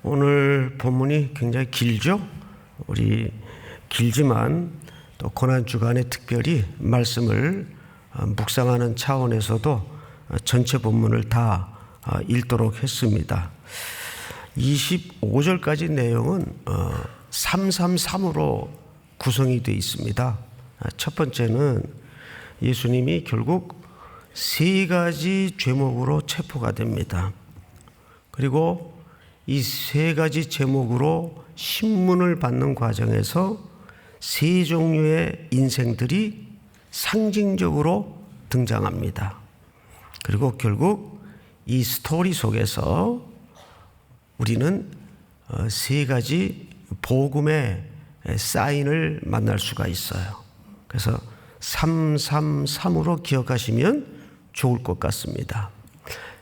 오늘 본문이 굉장히 길죠? 우리 길지만 또 고난주간에 특별히 말씀을 묵상하는 차원에서도 전체 본문을 다 읽도록 했습니다. 25절까지 내용은 333으로 구성이 되어 있습니다. 첫 번째는 예수님이 결국 세 가지 죄목으로 체포가 됩니다. 그리고 이 세 가지 제목으로 신문을 받는 과정에서 세 종류의 인생들이 상징적으로 등장합니다. 그리고 결국 이 스토리 속에서 우리는 세 가지 복음의 사인을 만날 수가 있어요. 그래서 333으로 기억하시면 좋을 것 같습니다.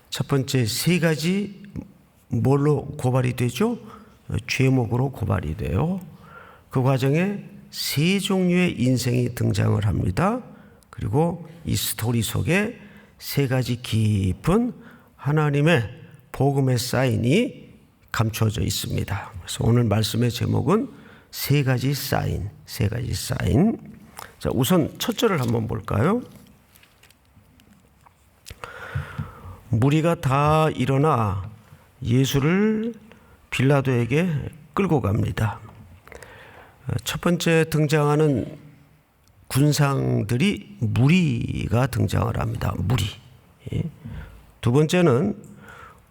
첫 번째, 세 가지 뭘로 고발이 되죠? 죄목으로 고발이 돼요. 그 과정에 세 종류의 인생이 등장을 합니다. 그리고 이 스토리 속에 세 가지 깊은 하나님의 복음의 사인이 감춰져 있습니다. 그래서 오늘 말씀의 제목은 세 가지 사인, 세 가지 사인. 자, 우선 첫 절을 한번 볼까요? 무리가 다 일어나 예수를 빌라도에게 끌고 갑니다. 첫 번째 등장하는 군상들이 무리가 등장을 합니다. 무리. 두 번째는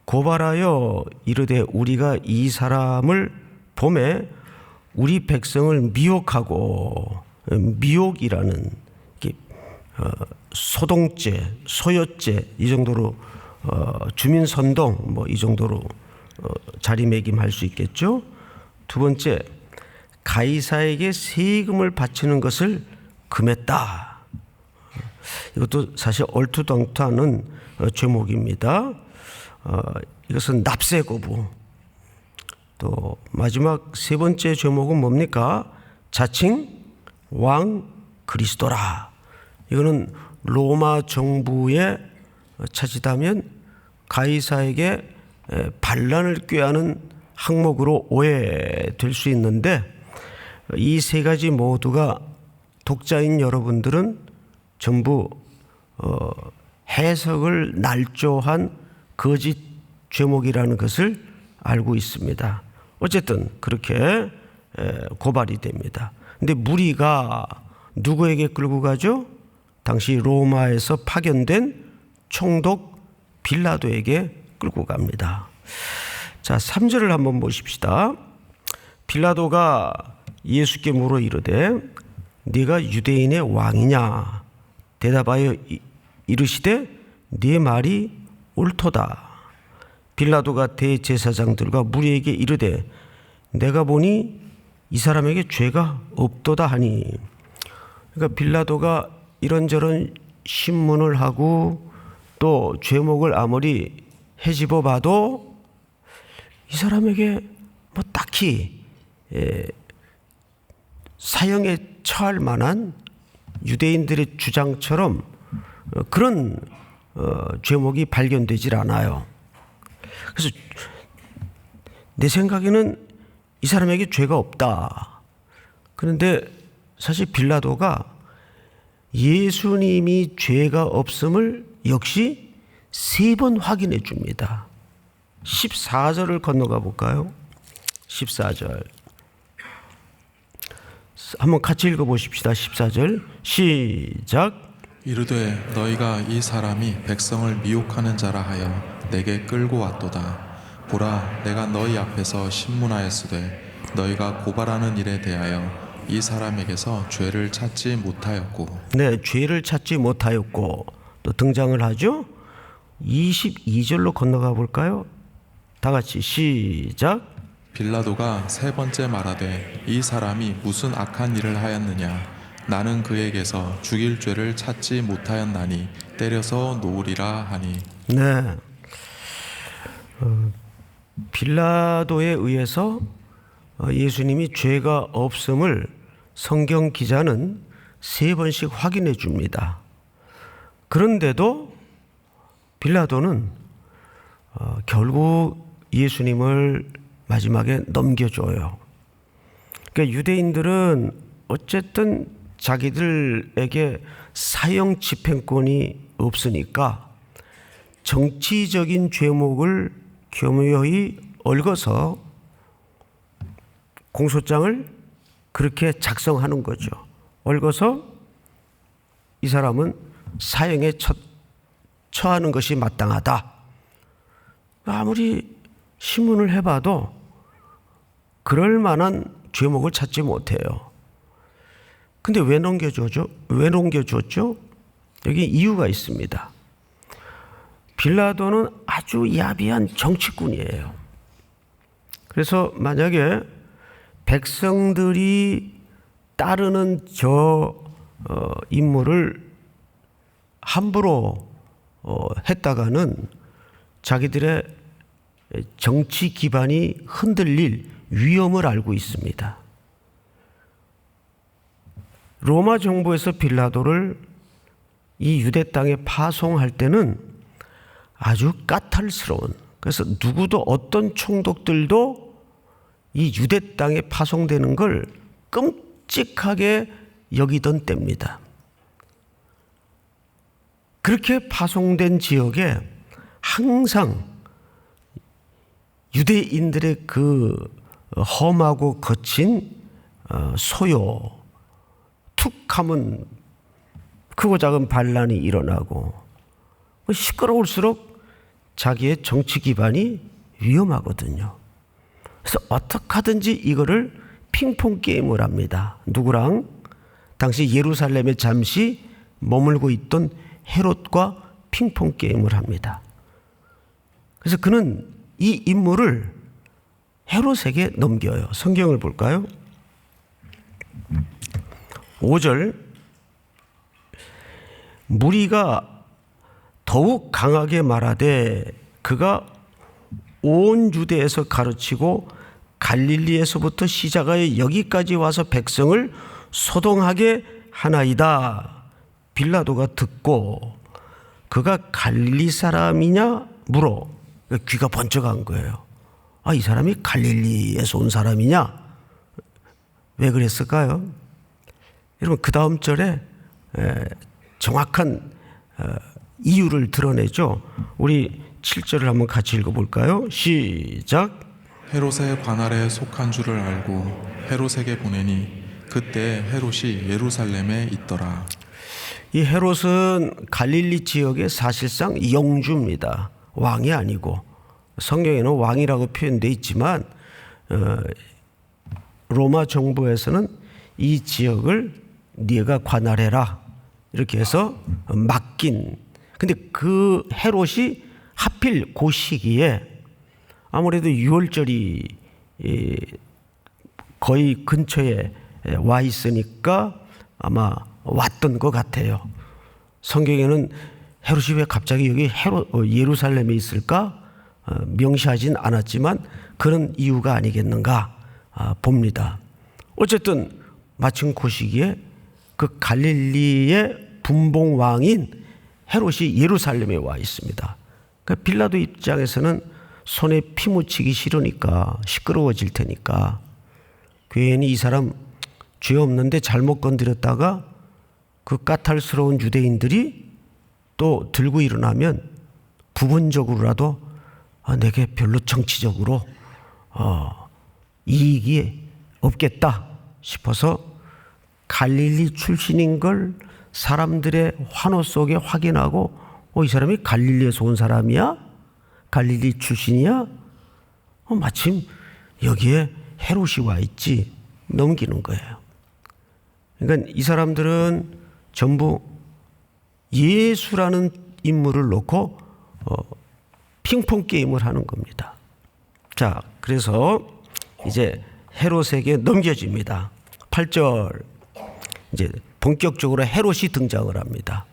고발하여 이르되 우리가 이 사람을 보매 우리 백성을 미혹하고, 미혹이라는 소동죄, 소요죄 이 정도로 주민선동 이 정도로 자리매김할 수 있겠죠. 두 번째, 가이사에게 세금을 바치는 것을 금했다. 이것도 사실 얼토당토하는 죄목입니다. 이것은 납세 거부. 또 마지막 세 번째 죄목은 뭡니까? 자칭 왕 그리스도라. 이거는 로마 정부에 차지다면 가이사에게 반란을 꾀하는 항목으로 오해될 수 있는데, 이 세 가지 모두가 독자인 여러분들은 전부 해석을 날조한 거짓 죄목이라는 것을 알고 있습니다. 어쨌든 그렇게 고발이 됩니다. 근데 무리가 누구에게 끌고 가죠? 당시 로마에서 파견된 총독 빌라도에게 끌고 갑니다. 자, 3절을 한번 보십시다. 빌라도가 예수께 물어 이르되 네가 유대인의 왕이냐? 대답하여 이르시되 네 말이 옳도다. 빌라도가 대제사장들과 무리에게 이르되 내가 보니 이 사람에게 죄가 없도다 하니. 그러니까 빌라도가 이런저런 신문을 하고 또 죄목을 아무리 헤집어 봐도 이 사람에게 딱히 사형에 처할 만한 유대인들의 주장처럼 그런 죄목이 발견되질 않아요. 그래서 내 생각에는 이 사람에게 죄가 없다. 그런데 사실 빌라도가 예수님이 죄가 없음을 역시 3번 확인해 줍니다. 14절을 건너가 볼까요? 14절 한번 같이 읽어보십시다. 14절 시작. 이르되 너희가 이 사람이 백성을 미혹하는 자라 하여 내게 끌고 왔도다. 보라, 내가 너희 앞에서 신문하였으되 너희가 고발하는 일에 대하여 이 사람에게서 죄를 찾지 못하였고. 네, 죄를 찾지 못하였고. 또 등장을 하죠. 22절로 건너가 볼까요? 다 같이 시작. 빌라도가 세 번째 말하되 이 사람이 무슨 악한 일을 하였느냐? 나는 그에게서 죽일 죄를 찾지 못하였나니 때려서 놓으리라 하니. 네, 빌라도에 의해서 예수님이 죄가 없음을 성경 기자는 3번씩 확인해 줍니다. 그런데도 빌라도는 결국 예수님을 마지막에 넘겨줘요. 그러니까 유대인들은 어쨌든 자기들에게 사형 집행권이 없으니까 정치적인 죄목을 교묘히 얽어서 공소장을 그렇게 작성하는 거죠. 얽어서 이 사람은 사형에 처하는 것이 마땅하다. 아무리 신문을 해봐도 그럴 만한 죄목을 찾지 못해요. 근데 왜 넘겨줬죠? 여기 이유가 있습니다. 빌라도는 아주 야비한 정치꾼이에요. 그래서 만약에 백성들이 따르는 저 인물을 함부로 했다가는 자기들의 정치 기반이 흔들릴 위험을 알고 있습니다. 로마 정부에서 빌라도를 이 유대 땅에 파송할 때는 아주 까탈스러운, 그래서 누구도 어떤 총독들도 이 유대 땅에 파송되는 걸 끔찍하게 여기던 때입니다. 그렇게 파송된 지역에 항상 유대인들의 그 험하고 거친 소요, 툭 하면 크고 작은 반란이 일어나고 시끄러울수록 자기의 정치 기반이 위험하거든요. 그래서 어떻게 하든지 이거를 핑퐁 게임을 합니다. 누구랑? 당시 예루살렘에 잠시 머물고 있던 헤롯과 핑퐁 게임을 합니다. 그래서 그는 이 임무를 헤롯에게 넘겨요. 성경을 볼까요? 5절, 무리가 더욱 강하게 말하되 그가 온 유대에서 가르치고 갈릴리에서부터 시작하여 여기까지 와서 백성을 소동하게 하나이다. 빌라도가 듣고 그가 갈릴리 사람이냐 물어. 귀가 번쩍한 거예요. 아, 이 사람이 갈릴리에서 온 사람이냐? 왜 그랬을까요? 여러분, 그 다음 절에 정확한 이유를 드러내죠. 우리 7절을 한번 같이 읽어볼까요? 시작. 헤롯의 관할에 속한 줄을 알고 헤롯에게 보내니 그때 헤롯이 예루살렘에 있더라. 이 헤롯은 갈릴리 지역의 사실상 영주입니다. 왕이 아니고, 성경에는 왕이라고 표현되어 있지만 로마 정부에서는 이 지역을 네가 관할해라 이렇게 해서 맡긴. 근데 그 헤롯이 하필 그 시기에 아무래도 유월절이 거의 근처에 와 있으니까 아마 왔던 것 같아요. 성경에는 헤롯이 왜 갑자기 여기 예루살렘에 있을까 명시하진 않았지만 그런 이유가 아니겠는가 봅니다. 어쨌든 마침 그 시기에 그 갈릴리의 분봉왕인 헤롯이 예루살렘에 와 있습니다. 그러니까 빌라도 입장에서는 손에 피 묻히기 싫으니까, 시끄러워질 테니까 괜히 이 사람 죄 없는데 잘못 건드렸다가 그 까탈스러운 유대인들이 또 들고 일어나면 부분적으로라도 내게 별로 정치적으로 이익이 없겠다 싶어서 갈릴리 출신인 걸 사람들의 환호 속에 확인하고 이 사람이 갈릴리에서 온 사람이야? 갈릴리 출신이야? 마침 여기에 헤롯이 와 있지. 넘기는 거예요. 그러니까 이 사람들은 전부 예수라는 인물을 놓고 핑퐁 게임을 하는 겁니다. 자, 그래서 이제 헤롯에게 넘겨집니다. 8절, 이제 본격적으로 헤롯이 등장을 합니다.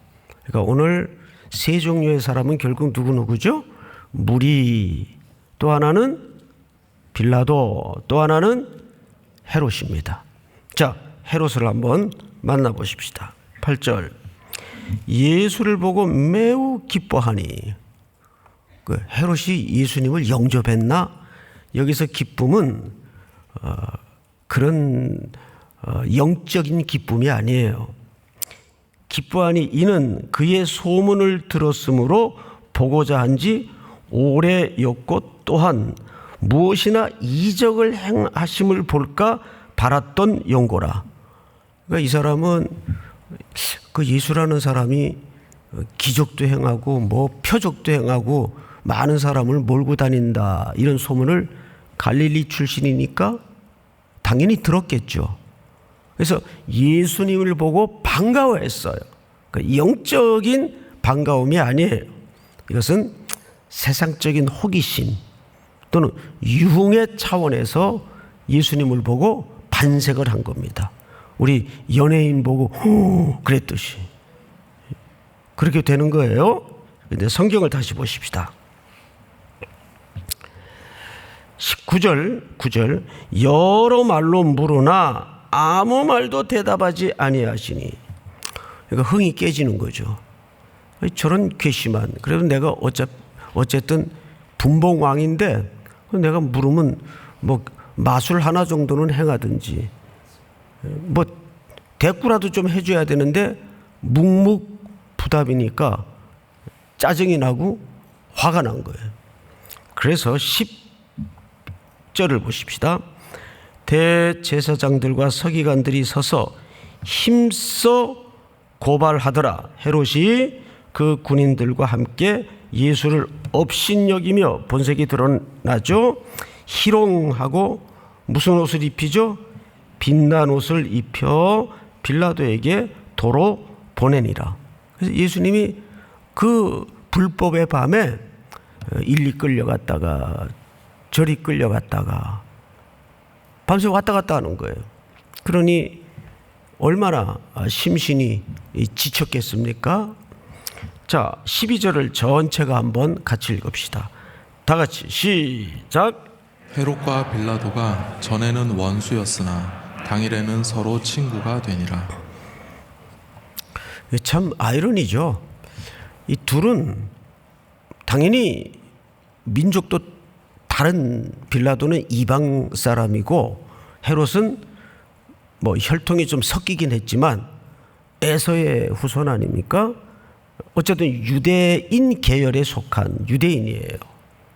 그러니까 오늘 세 종류의 사람은 결국 누구죠? 무리, 또 하나는 빌라도, 또 하나는 헤롯입니다. 자, 헤롯을 한번 만나보십시다. 8절, 예수를 보고 매우 기뻐하니. 그 헤롯이 예수님을 영접했나? 여기서 기쁨은 그런 영적인 기쁨이 아니에요. 기뻐하니 이는 그의 소문을 들었으므로 보고자 한지 오래였고 또한 무엇이나 이적을 행하심을 볼까 바랐던 용고라. 그러니까 이 사람은 그 예수라는 사람이 기적도 행하고 뭐 표적도 행하고 많은 사람을 몰고 다닌다 이런 소문을 갈릴리 출신이니까 당연히 들었겠죠. 그래서 예수님을 보고 반가워했어요. 그러니까 영적인 반가움이 아니에요. 이것은 세상적인 호기심 또는 유흥의 차원에서 예수님을 보고 반색을 한 겁니다. 우리 연예인 보고 그랬듯이 그렇게 되는 거예요. 그런데 성경을 다시 보십시다. 9절 여러 말로 물으나 아무 말도 대답하지 아니하시니, 그러니까 흥이 깨지는 거죠. 저런 괘씸한, 그래도 내가 어쨌든 분봉왕인데 내가 물으면 뭐 마술 하나 정도는 행하든지 뭐 대꾸라도 좀 해줘야 되는데 묵묵부답이니까 짜증이 나고 화가 난 거예요. 그래서 10절을 보십시다. 대제사장들과 서기관들이 서서 힘써 고발하더라. 헤롯이 그 군인들과 함께 예수를 업신여기며, 본색이 드러나죠. 희롱하고 무슨 옷을 입히죠? 빛난 옷을 입혀 빌라도에게 도로 보내니라. 그래서 예수님이 그 불법의 밤에 일리 끌려갔다가 저리 끌려갔다가 밤새 왔다 갔다 하는 거예요. 그러니 얼마나 심신이 지쳤겠습니까? 자, 12절을 전체가 한번 같이 읽읍시다. 다 같이 시작. 헤롯과 빌라도가 전에는 원수였으나 당일에는 서로 친구가 되니라. 참 아이러니죠. 이 둘은 당연히 민족도 다른, 빌라도는 이방 사람이고 헤롯은 뭐 혈통이 좀 섞이긴 했지만 에서의 후손 아닙니까? 어쨌든 유대인 계열에 속한 유대인이에요.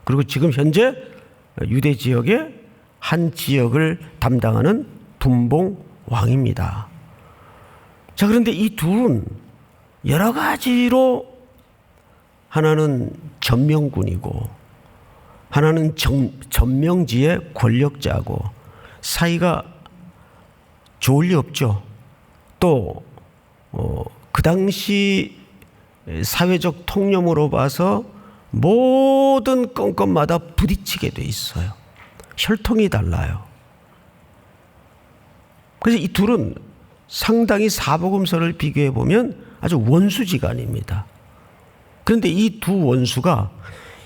그리고 지금 현재 유대 지역의 한 지역을 담당하는 분봉 왕입니다. 자, 그런데 이 둘은 여러 가지로, 하나는 전명군이고 하나는 전명지의 권력자고 사이가 좋을 리 없죠. 또 그 당시 사회적 통념으로 봐서 모든 건건마다 부딪히게 돼 있어요. 혈통이 달라요. 그래서 이 둘은 상당히 사복음서를 비교해 보면 아주 원수지간입니다. 그런데 이 두 원수가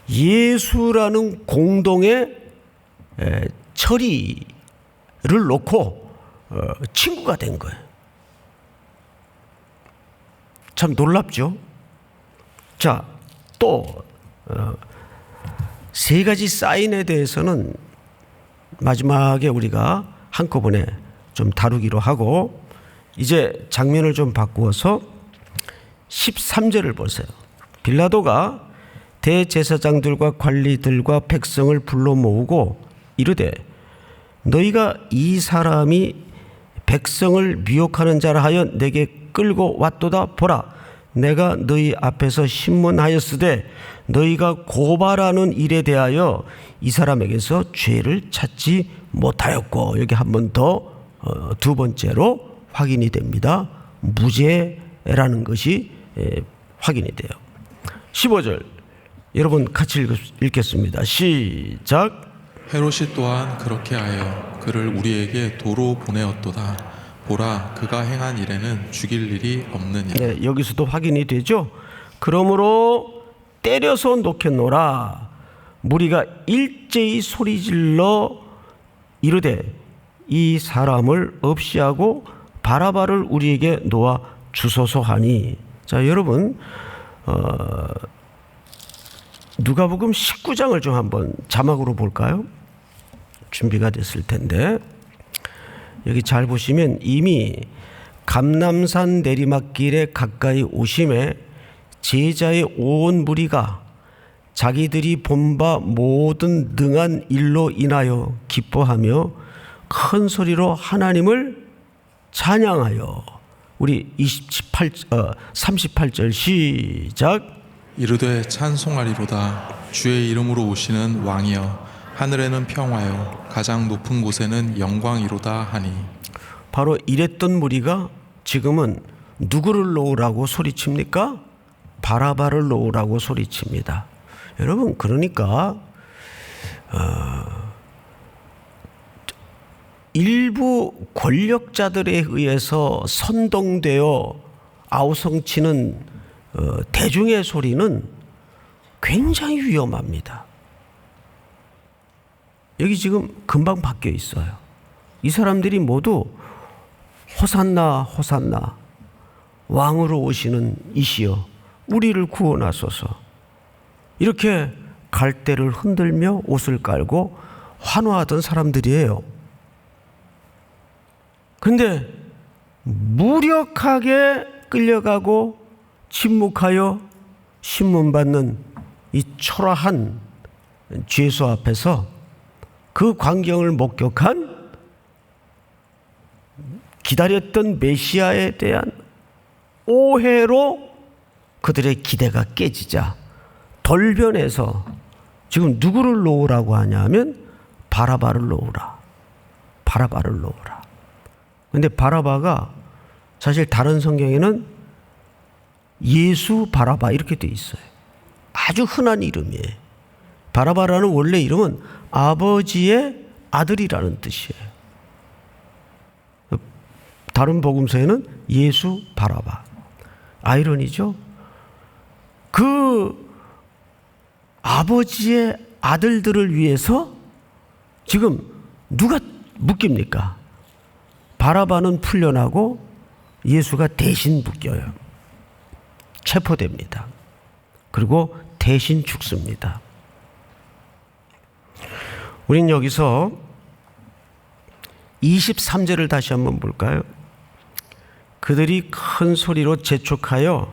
예수라는 공동의 처리를 놓고 친구가 된 거예요. 참 놀랍죠? 자, 또 세 가지 사인에 대해서는 마지막에 우리가 한꺼번에 좀 다루기로 하고, 이제 장면을 좀 바꾸어서 13절을 보세요. 빌라도가 대제사장들과 관리들과 백성을 불러 모으고 이르되 너희가 이 사람이 백성을 미혹하는 자라 하여 내게 끌고 왔도다. 보라, 내가 너희 앞에서 신문하였으되 너희가 고발하는 일에 대하여 이 사람에게서 죄를 찾지 못하였고, 여기 한 번 더 두 번째로 확인이 됩니다. 무죄라는 것이 확인이 돼요. 15절 여러분 같이 읽겠습니다. 시작. 헤롯이 또한 그렇게 하여 그를 우리에게 도로 보내었도다. 보라, 그가 행한 일에는 죽일 일이 없느니라. 네, 여기서도 확인이 되죠. 그러므로 때려서 놓겠노라. 무리가 일제히 소리질러 이르되 이 사람을 없이하고 바라바를 우리에게 놓아 주소서 하니. 자, 여러분 누가복음 19장을 좀 한번 자막으로 볼까요? 준비가 됐을 텐데 여기 잘 보시면 이미 감람산 내리막길에 가까이 오심에 제자의 온 무리가 자기들이 본 바 모든 능한 일로 인하여 기뻐하며 큰 소리로 하나님을 찬양하여 우리 38절 시작. 이르되 찬송하리로다. 주의 이름으로 오시는 왕이여, 하늘에는 평화여, 가장 높은 곳에는 영광이로다 하니. 바로 이랬던 무리가 지금은 누구를 놓으라고 소리칩니까? 바라바를 놓으라고 소리칩니다. 여러분, 그러니까 일부 권력자들에 의해서 선동되어 아우성치는 대중의 소리는 굉장히 위험합니다. 여기 지금 금방 바뀌어 있어요. 이 사람들이 모두 호산나 호산나 왕으로 오시는 이시여 우리를 구원하소서, 이렇게 갈대를 흔들며 옷을 깔고 환호하던 사람들이에요. 근데 무력하게 끌려가고 침묵하여 신문받는 이 초라한 죄수 앞에서 그 광경을 목격한 기다렸던 메시아에 대한 오해로 그들의 기대가 깨지자 돌변해서 지금 누구를 놓으라고 하냐면 바라바를 놓으라. 바라바를 놓으라. 근데 바라바가 사실 다른 성경에는 예수 바라바 이렇게 돼 있어요. 아주 흔한 이름이에요. 바라바라는 원래 이름은 아버지의 아들이라는 뜻이에요. 다른 복음서에는 예수 바라바. 아이러니죠? 그 아버지의 아들들을 위해서 지금 누가 묶입니까? 바라바는 풀려나고 예수가 대신 묶여요. 체포됩니다. 그리고 대신 죽습니다. 우린 여기서 23절을 다시 한번 볼까요? 그들이 큰 소리로 재촉하여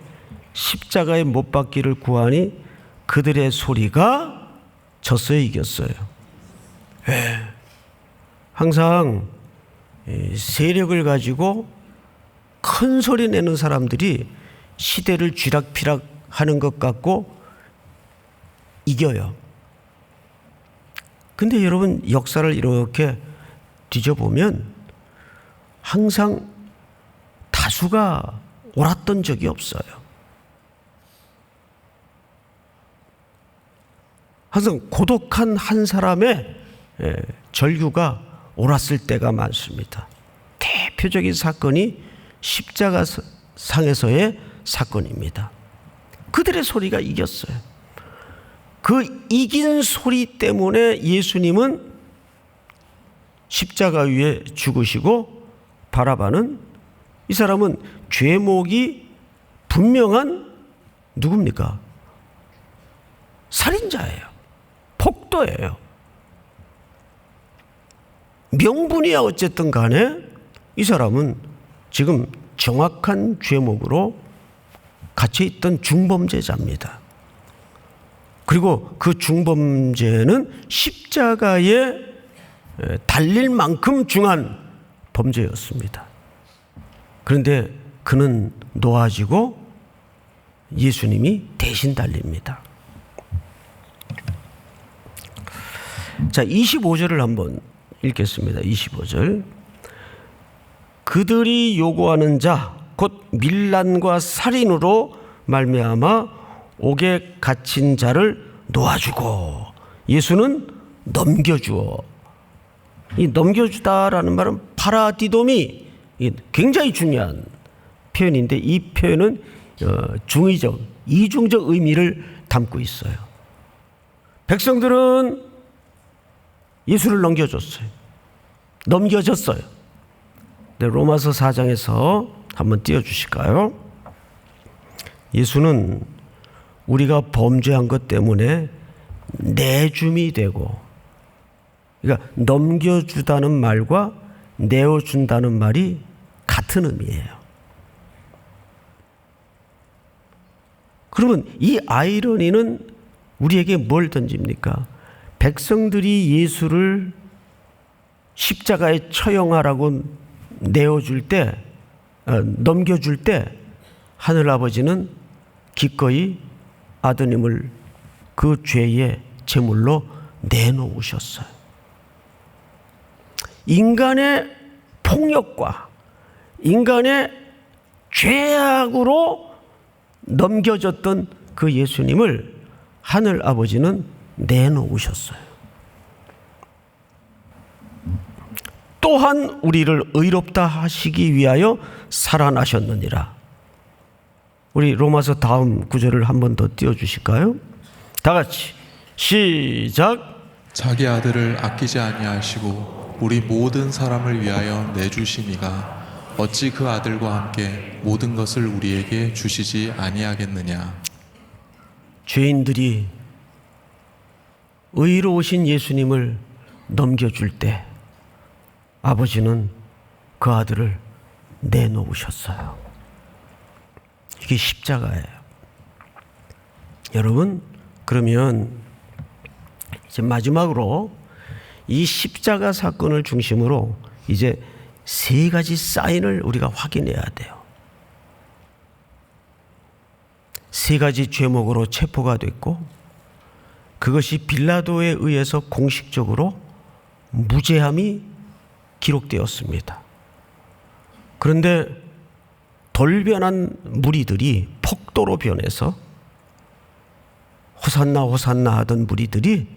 십자가에 못 박기를 구하니 그들의 소리가 졌어요, 이겼어요? 네. 항상 세력을 가지고 큰 소리 내는 사람들이 시대를 쥐락펴락 하는 것 같고 이겨요. 근데 여러분, 역사를 이렇게 뒤져보면 항상 다수가 옳았던 적이 없어요. 항상 고독한 한 사람의 절규가 옳았을 때가 많습니다. 대표적인 사건이 십자가 상에서의 사건입니다. 그들의 소리가 이겼어요. 그 이긴 소리 때문에 예수님은 십자가 위에 죽으시고 바라바는, 이 사람은 죄목이 분명한 누굽니까? 살인자예요. 폭도예요. 명분이야 어쨌든 간에 이 사람은 지금 정확한 죄목으로 갇혀있던 중범죄자입니다. 그리고 그 중범죄는 십자가에 달릴 만큼 중한 범죄였습니다. 그런데 그는 놓아지고 예수님이 대신 달립니다. 자, 25절을 한번 읽겠습니다. 25절. 그들이 요구하는 자 곧 밀란과 살인으로 말미암아 옥에 갇힌 자를 놓아주고 예수는 넘겨주어. 이 넘겨주다라는 말은 파라디도미, 굉장히 중요한 표현인데 이 표현은 중의적, 이중적 의미를 담고 있어요. 백성들은 예수를 넘겨줬어요. 넘겨졌어요. 네, 로마서 4장에서 한번 띄워주실까요? 예수는 우리가 범죄한 것 때문에 내줌이 되고 그러니까 넘겨주다는 말과 내어준다는 말이 같은 의미예요. 그러면 이 아이러니는 우리에게 뭘 던집니까? 백성들이 예수를 십자가에 처형하라고 내어줄 때, 넘겨줄 때 하늘아버지는 기꺼이 아드님을 그 죄의 제물로 내놓으셨어요. 인간의 폭력과 인간의 죄악으로 넘겨졌던 그 예수님을 하늘 아버지는 내놓으셨어요. 또한 우리를 의롭다 하시기 위하여 살아나셨느니라. 우리 로마서 다음 구절을 한 번 더 띄워주실까요? 다 같이 시작. 자기 아들을 아끼지 아니하시고 우리 모든 사람을 위하여 내주심이가 어찌 그 아들과 함께 모든 것을 우리에게 주시지 아니하겠느냐. 죄인들이 의로우신 예수님을 넘겨줄 때 아버지는 그 아들을 내놓으셨어요. 이게 십자가예요. 여러분, 그러면 이제 마지막으로 이 십자가 사건을 중심으로 이제 세 가지 사인을 우리가 확인해야 돼요. 세 가지 죄목으로 체포가 됐고 그것이 빌라도에 의해서 공식적으로 무죄함이 기록되었습니다. 그런데 돌변한 무리들이 폭도로 변해서 호산나 호산나 하던 무리들이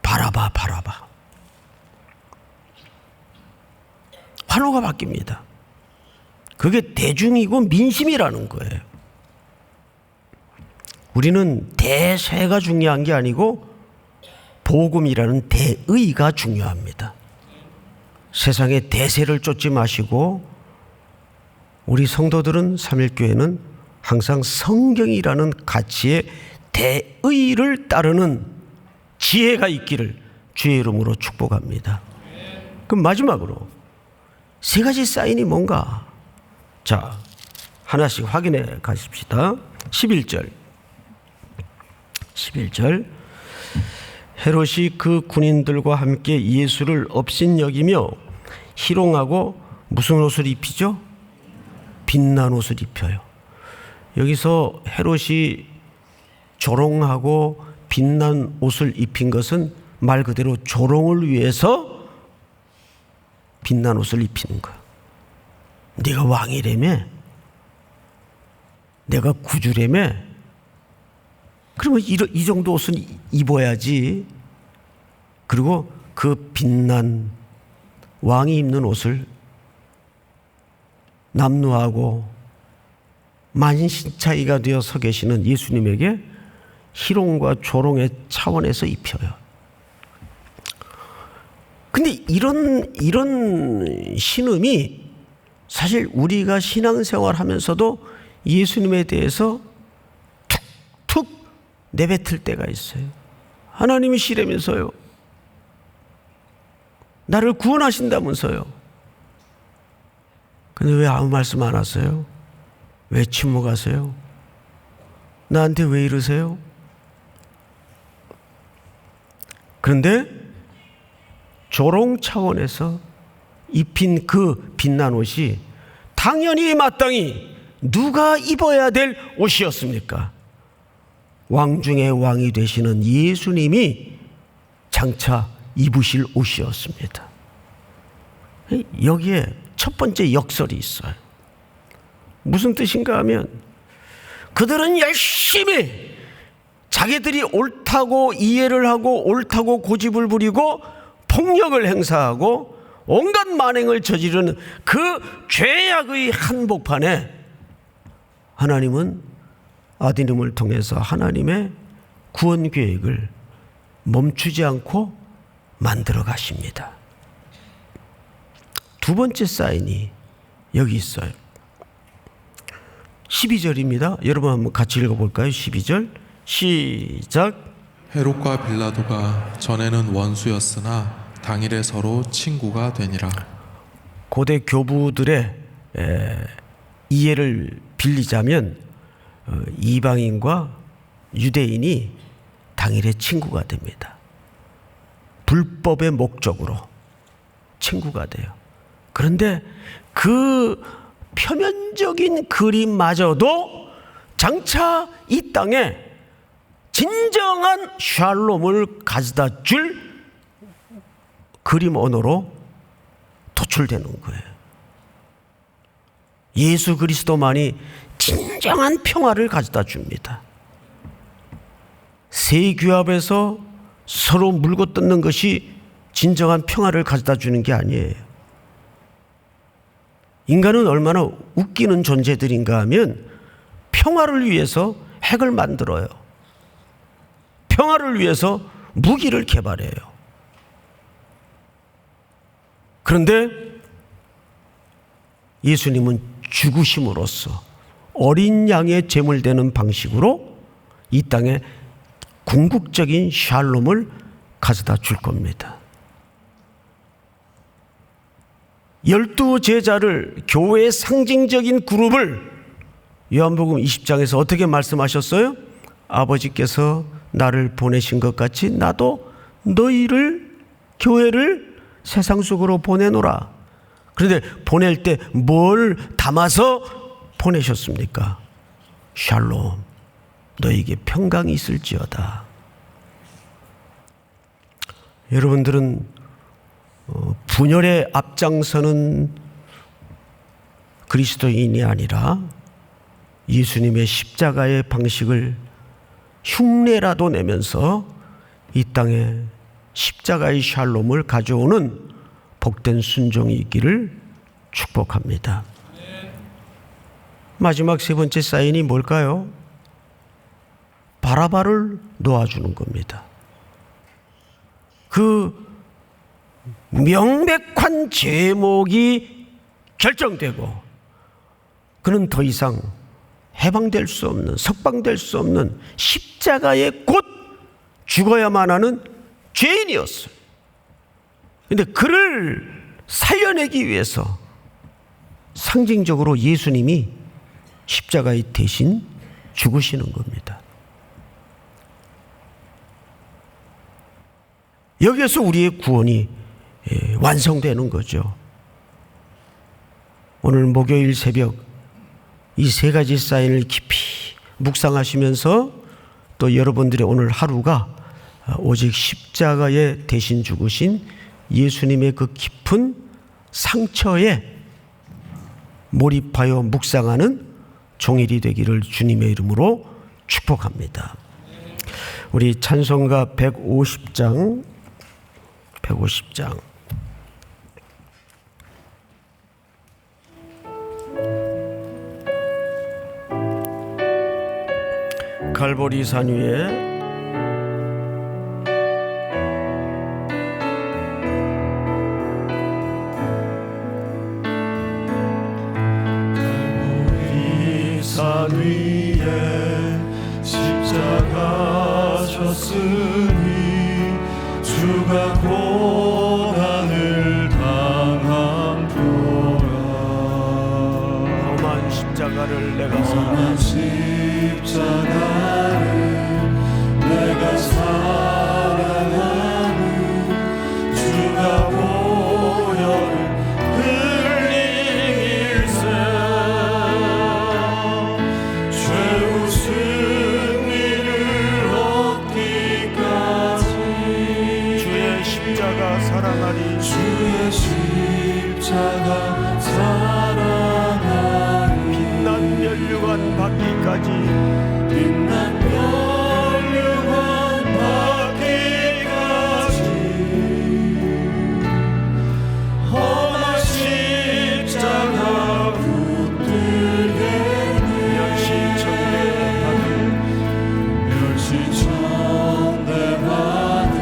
바라바 바라바 환호가 바뀝니다. 그게 대중이고 민심이라는 거예요. 우리는 대세가 중요한 게 아니고 복음이라는 대의가 중요합니다. 세상의 대세를 쫓지 마시고 우리 성도들은 삼일교회는 항상 성경이라는 가치의 대의를 따르는 지혜가 있기를 주의 이름으로 축복합니다. 그럼 마지막으로 세 가지 사인이 뭔가? 자, 하나씩 확인해 가십시다. 11절 헤롯이 그 군인들과 함께 예수를 업신여기며 희롱하고 무슨 옷을 입히죠? 빛난 옷을 입혀요. 여기서 헤롯이 조롱하고 빛난 옷을 입힌 것은 말 그대로 조롱을 위해서 빛난 옷을 입히는 거야. 네가 왕이라며? 내가 구주라며? 그러면 이 정도 옷은 입어야지. 그리고 그 빛난 왕이 입는 옷을 남루하고 만신차이가 되어 서 계시는 예수님에게 희롱과 조롱의 차원에서 입혀요. 근데 이런 신음이 사실 우리가 신앙생활 하면서도 예수님에 대해서 툭툭 내뱉을 때가 있어요. 하나님이시라면서요. 나를 구원하신다면서요. 근데 왜 아무 말씀 안 하세요? 왜 침묵하세요? 나한테 왜 이러세요? 그런데 조롱 차원에서 입힌 그 빛난 옷이 당연히 마땅히 누가 입어야 될 옷이었습니까? 왕 중의 왕이 되시는 예수님이 장차 입으실 옷이었습니다. 여기에 첫 번째 역설이 있어요. 무슨 뜻인가 하면 그들은 열심히 자기들이 옳다고 이해를 하고 옳다고 고집을 부리고 폭력을 행사하고 온갖 만행을 저지르는 그 죄악의 한복판에 하나님은 아드님을 통해서 하나님의 구원 계획을 멈추지 않고 만들어 가십니다. 두 번째 사인이 여기 있어요. 12절입니다. 여러분 한번 같이 읽어볼까요? 12절 시작. 헤롯과 빌라도가 전에는 원수였으나 당일에 서로 친구가 되니라. 고대 교부들의 이해를 빌리자면 이방인과 유대인이 당일에 친구가 됩니다. 불법의 목적으로 친구가 돼요. 그런데 그 표면적인 그림마저도 장차 이 땅에 진정한 샬롬을 가져다 줄 그림 언어로 도출되는 거예요. 예수 그리스도만이 진정한 평화를 가져다 줍니다. 새 규합에서 서로 물고 뜯는 것이 진정한 평화를 가져다 주는 게 아니에요. 인간은 얼마나 웃기는 존재들인가 하면 평화를 위해서 핵을 만들어요. 평화를 위해서 무기를 개발해요. 그런데 예수님은 죽으심으로써 어린 양의 제물되는 방식으로 이 땅에 궁극적인 샬롬을 가져다 줄 겁니다. 12 제자를, 교회의 상징적인 그룹을 요한복음 20장에서 어떻게 말씀하셨어요? 아버지께서 나를 보내신 것 같이 나도 너희를, 교회를 세상 속으로 보내노라. 그런데 보낼 때 뭘 담아서 보내셨습니까? 샬롬, 너에게 평강이 있을지어다. 여러분들은 분열에 앞장서는 그리스도인이 아니라 예수님의 십자가의 방식을 흉내라도 내면서 이 땅에 십자가의 샬롬을 가져오는 복된 순종이 있기를 축복합니다. 마지막 세 번째 사인이 뭘까요? 바라바를 놓아주는 겁니다. 그 명백한 제목이 결정되고 그는 더 이상 해방될 수 없는, 석방될 수 없는 십자가에 곧 죽어야만 하는 죄인이었어요. 그런데 그를 살려내기 위해서 상징적으로 예수님이 십자가에 대신 죽으시는 겁니다. 여기에서 우리의 구원이 완성되는 거죠. 오늘 목요일 새벽 이 세 가지 사인을 깊이 묵상하시면서 또 여러분들의 오늘 하루가 오직 십자가에 대신 죽으신 예수님의 그 깊은 상처에 몰입하여 묵상하는 종일이 되기를 주님의 이름으로 축복합니다. 우리 찬송가 150장 갈보리 산 위에 산 위에 십자가 졌으니 주가 고난을 당함도다. 험한 십자가를 내가 험한 십자가를 내가 사랑하는 주가 보혈을 흘림일세. 최후 승리를 얻기까지 주의 십자가 사랑하리. 주의 십자가 사랑하리. 빛난 면류관 받기까지 빛난 면류관 받기까지 험한 십자가 붙들게 멸시천대 받은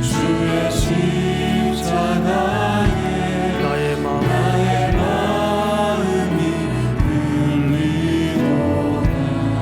주의 십자가에 나의 마음이 흘리도다.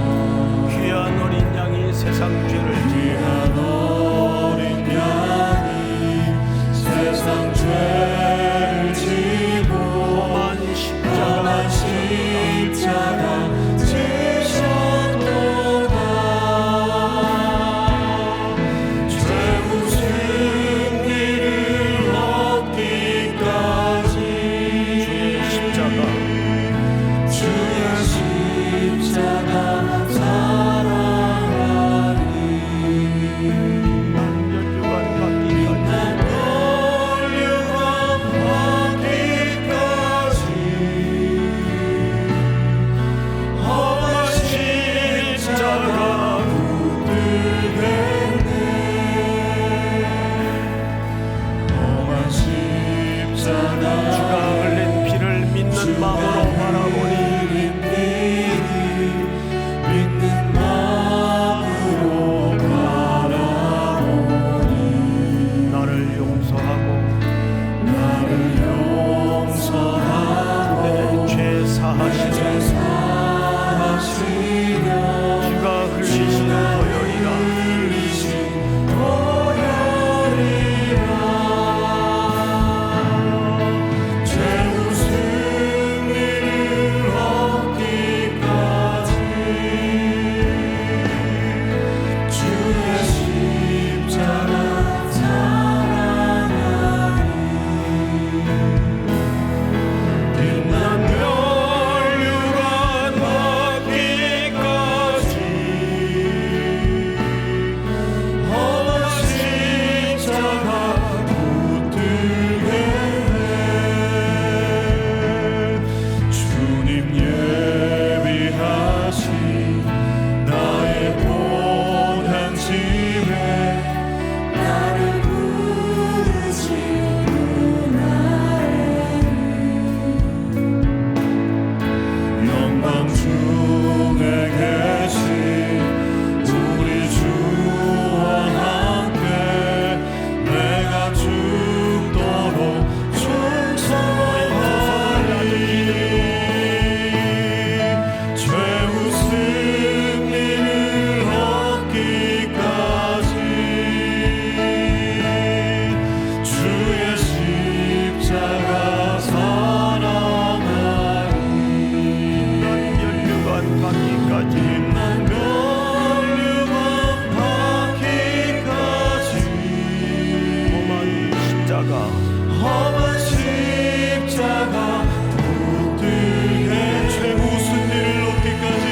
험한 십자가 붙들게 최우승 일을 얻기까지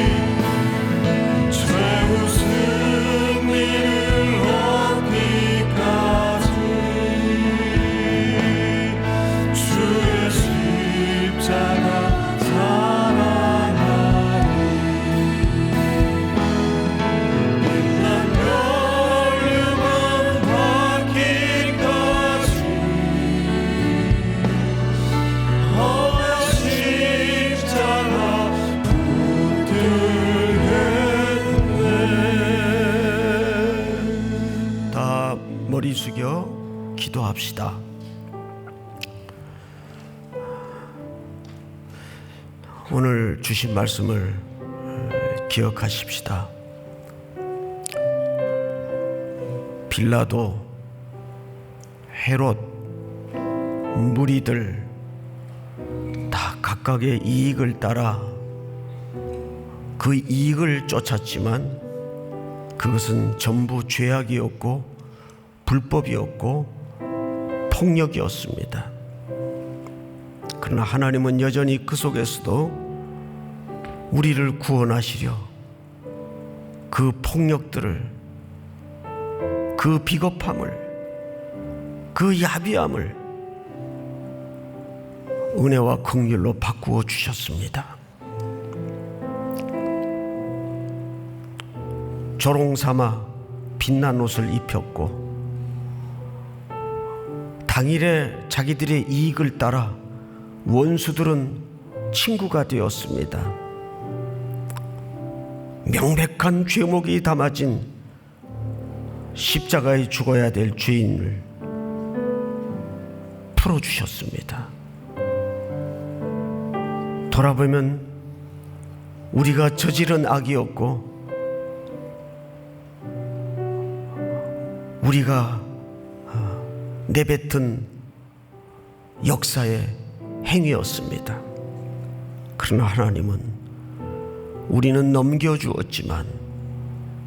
최우승 일을 얻기까지 주의 십자가 사랑하리 난 멸류관 받기까지 험한 십자가 붙들겠네. 다 머리 숙여 기도합시다. 오늘 주신 말씀을 기억하십시다. 빌라도, 헤롯, 무리들 다 각각의 이익을 따라 그 이익을 쫓았지만 그것은 전부 죄악이었고 불법이었고 폭력이었습니다. 그러나 하나님은 여전히 그 속에서도 우리를 구원하시려 그 폭력들을, 그 비겁함을, 그 야비함을 은혜와 긍휼로 바꾸어 주셨습니다. 조롱삼아 빛난 옷을 입혔고 당일에 자기들의 이익을 따라 원수들은 친구가 되었습니다. 명백한 죄목이 담아진 십자가에 죽어야 될 죄인을 풀어주셨습니다. 돌아보면 우리가 저지른 악이었고 우리가 내뱉은 역사의 행위였습니다. 그러나 하나님은 우리는 넘겨주었지만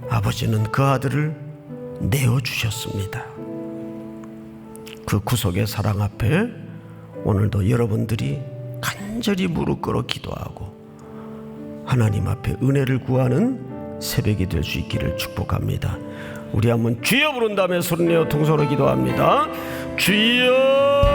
아버지는 그 아들을 내어주셨습니다. 그 구속의 사랑 앞에 오늘도 여러분들이 간절히 무릎 꿇어 기도하고 하나님 앞에 은혜를 구하는 새벽이 될 수 있기를 축복합니다. 우리 한번 주여 부른 다음에 소리내어 통성으로 기도합니다. 주여